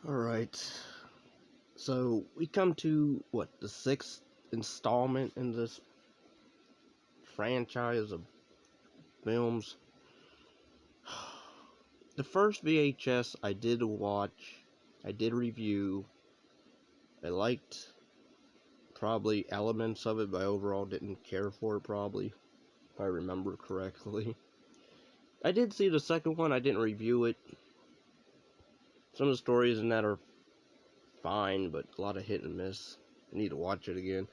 Alright, so we come to, what, the sixth installment in this franchise of films. The first VHS I did watch, I did review. I liked probably elements of it, but I overall didn't care for it, probably, if I remember correctly. I did see the second one, I didn't review it. Some of the stories in that are fine, but a lot of hit and miss. I need to watch it again.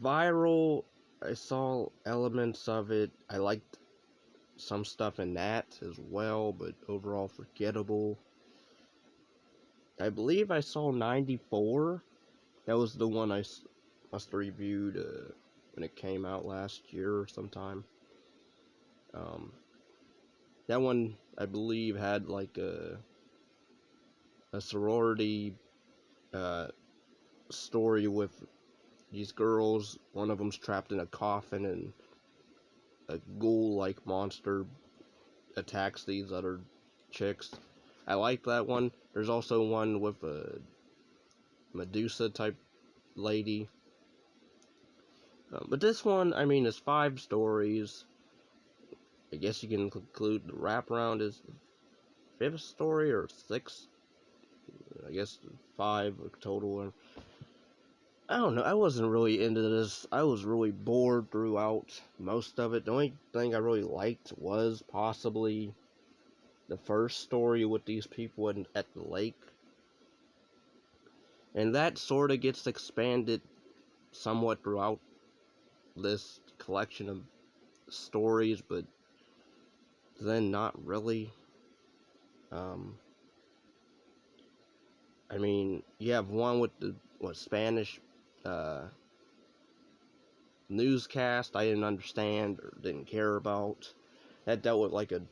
Viral, I saw elements of it. I liked some stuff in that as well, but overall forgettable. I believe I saw 94. That was the one I must have reviewed when it came out last year or sometime. That one, I believe, had like a sorority story with these girls. One of them's trapped in a coffin, and a ghoul-like monster attacks these other chicks. I like that one. There's also one with a Medusa type lady. But this one, I mean, is 5 stories. I guess you can conclude the wraparound is the 5th story or 6th. I guess 5 total. I don't know. I wasn't really into this. I was really bored throughout most of it. The only thing I really liked was possibly the first story with these people at the lake. And that sort of gets expanded somewhat throughout this collection of stories, but then not really. I mean, you have one with the Spanish newscast I didn't understand or didn't care about. That dealt with like a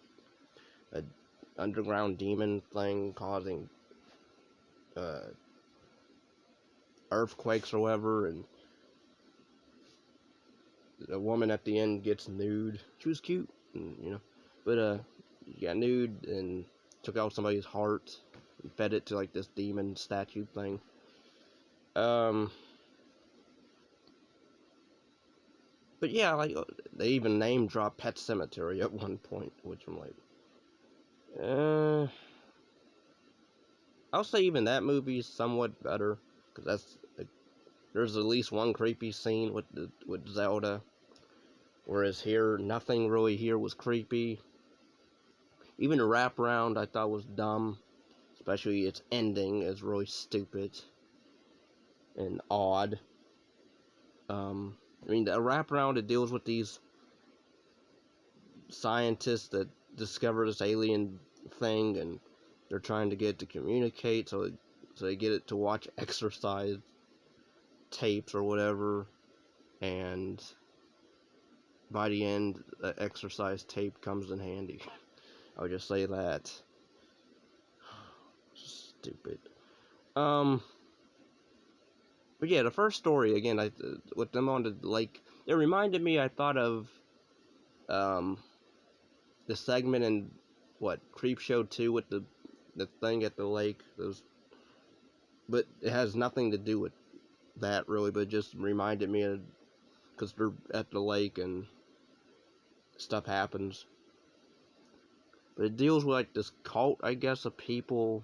underground demon thing causing earthquakes or whatever, and the woman at the end gets nude. She was cute, and, but she got nude and took out somebody's heart and fed it to like this demon statue thing. But yeah, like they even name drop Pet Cemetery at one point, which I'm like, I'll say even that movie is somewhat better, because that's there's at least one creepy scene with Zelda, whereas here nothing really here was creepy. Even the wraparound I thought was dumb, especially its ending is really stupid and odd. I mean, the wraparound, it deals with these scientists that discover this alien thing, and they're trying to get it to communicate, so they get it to watch exercise tapes or whatever, and by the end, the exercise tape comes in handy. I would just say that. Stupid. But yeah, the first story, again, with them on the lake, it reminded me, I thought of, the segment in, Creepshow 2 with the thing at the lake. But it has nothing to do with that, really, but it just reminded me of, because they're at the lake and stuff happens. But it deals with, like, this cult, I guess, of people,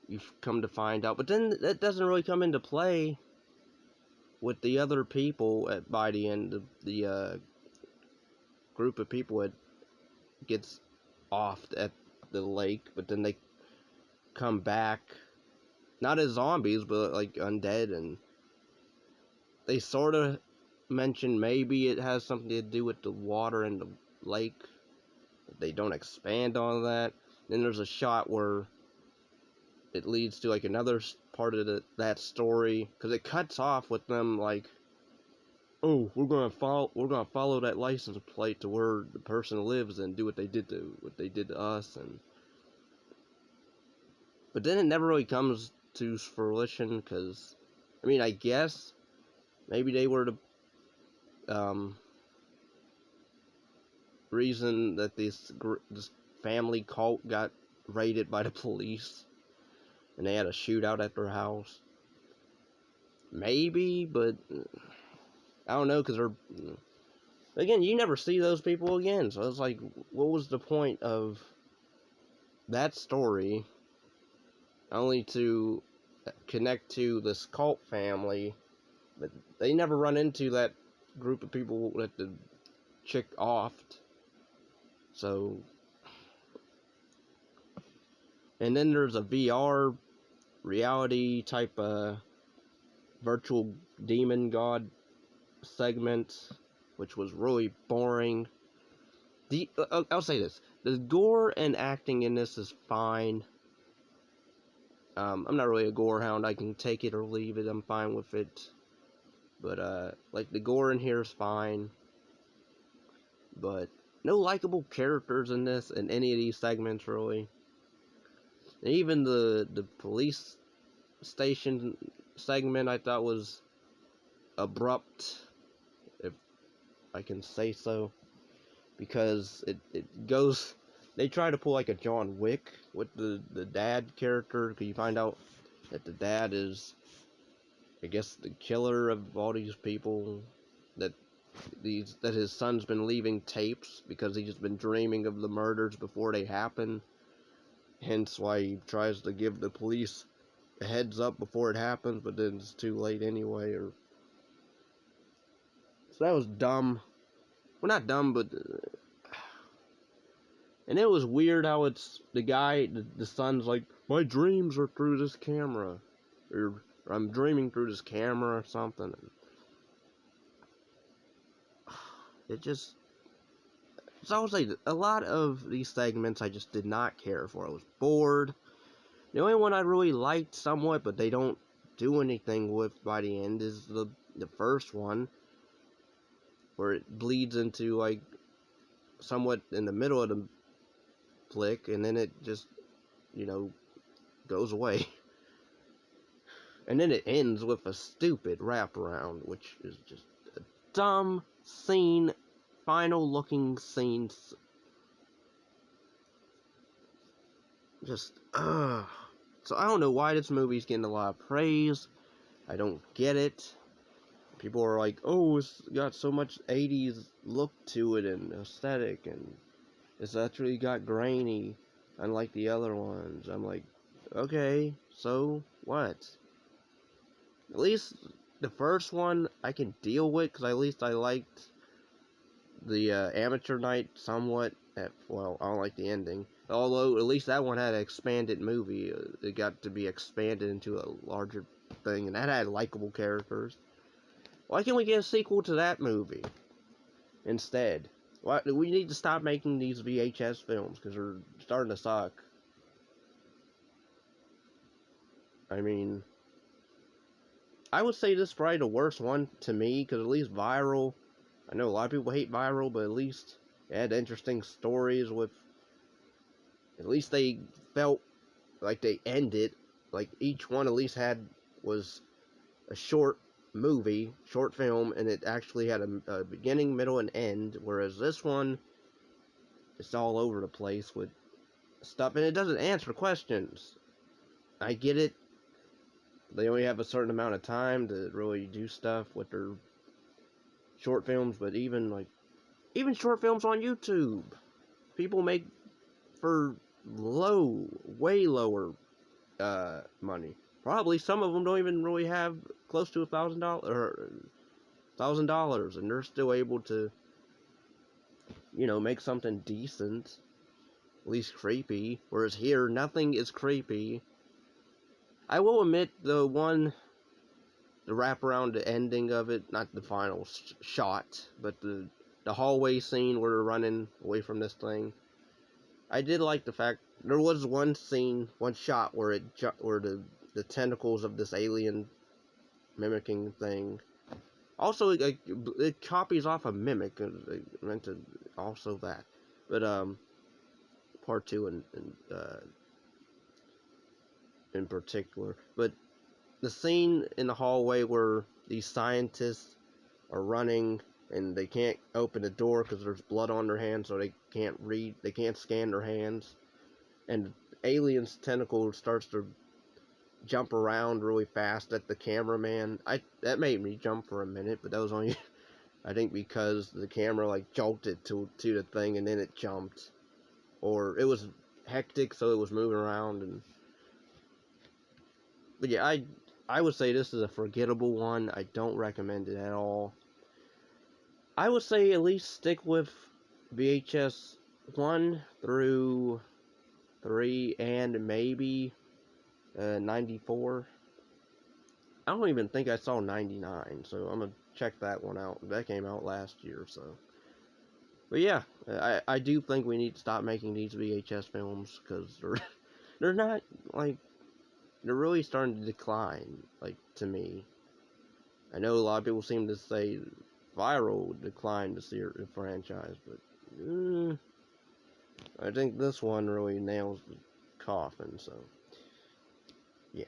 you've come to find out. But then that doesn't really come into play with the other people by the end. The group of people that gets off at the lake, but then they come back, not as zombies, but like undead, and they sort of mention maybe it has something to do with the water in the lake. They don't expand on that. Then there's a shot where it leads to like another part of that story, because it cuts off with them like, oh, we're gonna follow that license plate to where the person lives and do what they did to us. And but then it never really comes to fruition, because I mean, I guess maybe they were the reason that this family cult got raided by the police and they had a shootout at their house. Maybe, but I don't know, because they're, again, you never see those people again, so it's like, what was the point of that story, only to connect to this cult family, but they never run into that group of people that the chick offed, so, and then there's a VR reality type virtual demon god segment, which was really boring. I'll say this: the gore and acting in this is fine. I'm not really a gore hound. I can take it or leave it. I'm fine with it. But like the gore in here is fine. But no likable characters in this, in any of these segments, really. And even the police station segment I thought was abrupt, if I can say so, because it goes, they try to pull like a John Wick with the dad character, because you find out that the dad is, I guess, the killer of all these people, that his son's been leaving tapes because he's been dreaming of the murders before they happen, hence why he tries to give the police a heads up before it happens, but then it's too late anyway. Or so that was dumb. Well, not dumb, but and it was weird how it's the guy, the son's like, my dreams are through this camera, or I'm dreaming through this camera or something. It just, so I would say a lot of these segments I just did not care for. I was bored. The only one I really liked somewhat, but they don't do anything with by the end, is the first one, where it bleeds into like somewhat in the middle of the flick, and then it just, goes away. And then it ends with a stupid wraparound, which is just a dumb scene, final looking scenes. Just, So I don't know why this movie's getting a lot of praise. I don't get it. People are like, oh, it's got so much 80s look to it and aesthetic, and it's actually got grainy, unlike the other ones. I'm like, okay, so what? At least the first one I can deal with, because at least I liked the amateur night somewhat. Well, I don't like the ending. Although, at least that one had an expanded movie. It got to be expanded into a larger thing, and that had likable characters. Why can't we get a sequel to that movie instead? Why, we need to stop making these VHS films, because they're starting to suck. I mean, I would say this is probably the worst one to me, because at least Viral, I know a lot of people hate Viral, but at least it had interesting stories with, at least they felt like they ended, like each one at least was a short movie, short film, and it actually had a beginning, middle, and end, whereas this one, it's all over the place with stuff, and it doesn't answer questions. I get it, they only have a certain amount of time to really do stuff with their short films, but even short films on YouTube, people make for way lower money. Probably some of them don't even really have close to $1,000 or $1,000, and they're still able to, make something decent, at least creepy. Whereas here, nothing is creepy. I will admit, the wraparound, the ending of it, not the final shot, but the hallway scene where they're running away from this thing. I did like the fact there was one scene, one shot where the tentacles of this alien mimicking thing. Also, it copies off a Mimic. It meant to also that, but part two in particular. But the scene in the hallway where these scientists are running and they can't open the door because there's blood on their hands, so they can't read, they can't scan their hands, and alien's tentacle starts to jump around really fast at the cameraman. That made me jump for a minute, but that was only I think because the camera like jolted to the thing and then it jumped, or it was hectic, so it was moving around. And but yeah, I would say this is a forgettable one. I don't recommend it at all. I would say at least stick with VHS 1 through 3 and maybe 94. I don't even think I saw 99, so I'm gonna check that one out. That came out last year, so. But yeah, I do think we need to stop making these VHS films because they're not like they're really starting to decline. Like to me, I know a lot of people seem to say viral decline the franchise, but I think this one really nails the coffin. So yeah.